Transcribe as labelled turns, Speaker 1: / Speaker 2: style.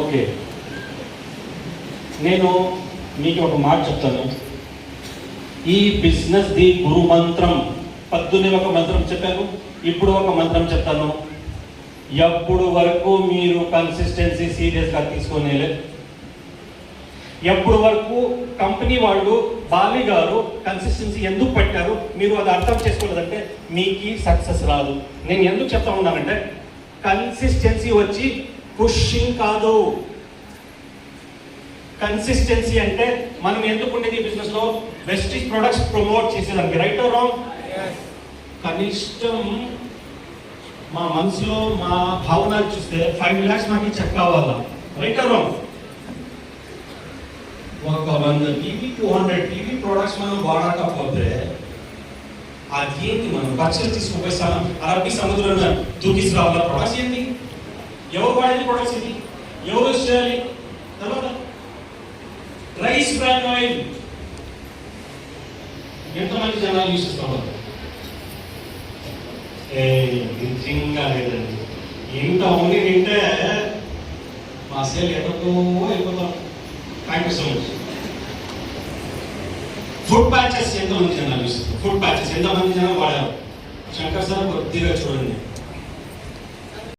Speaker 1: Okay, నేను మీకు ఒక మాట చెప్తాను. ఈ బిజినెస్ ది గురు మంత్రం, పద్దునే ఒక మంత్రం చెప్పాను, ఇప్పుడు ఒక మంత్రం చెప్తాను. ఎప్పుడు వరకు మీరు కన్సిస్టెన్సీ సీరియస్గా తీసుకొని, ఎప్పుడు వరకు కంపెనీ వాళ్ళు బాలి గారు కన్సిస్టెన్సీ ఎందుకు పెట్టారు మీరు అది అర్థం చేసుకోలేదంటే మీకు సక్సెస్ రాదు. నేను ఎందుకు చెప్తా ఉన్నానంటే, కన్సిస్టెన్సీ వచ్చి పుషింగ్ కాదు. కన్సిస్టెన్సీ అంటే మనం ఎందుకు ఉండేది బిజినెస్ లో, బెస్ట్ ప్రొడక్ట్స్ ప్రమోట్ చేసేదానికి. Right are wrong? కనిష్టం మా మనసులో మా భావనలు చూస్తే 5 lakhs మాకు చెక్ కావాలా. Right are wrong? ఒక 100 టీవీ 200 టీవీ ప్రొడక్ట్స్ మనం వాడకపోతే అది ఏంటి? మనం ఖర్చులు తీసుకుపోయిస్తాను అరబ్బీ సముద్రంలో దూకిసి రావాల ప్రొడక్ట్స్ ఏంటి? ఎవరు వాడేది ప్రొడక్ట్స్ ఏంటి? ఎవరు యూజ్ చేయాలి? తర్వాత రైస్ బ్రాన్ ఆయిల్ ఎంతమంది జనాలు యూజ్ చేస్తున్నారు? నిజంగా లేదండి. ఇంత ఉంది తింటే మా సేల్ ఎక్కడికో అయిపోతాం. Thank you so much. Food patches ఎంతమంది జనాలు యూజ్ చేస్తారు? ఫుడ్ ప్యాచెస్ ఎంతమంది జనాలు వాడారు? శంకర్ సార్ కొద్దిగా చూడండి.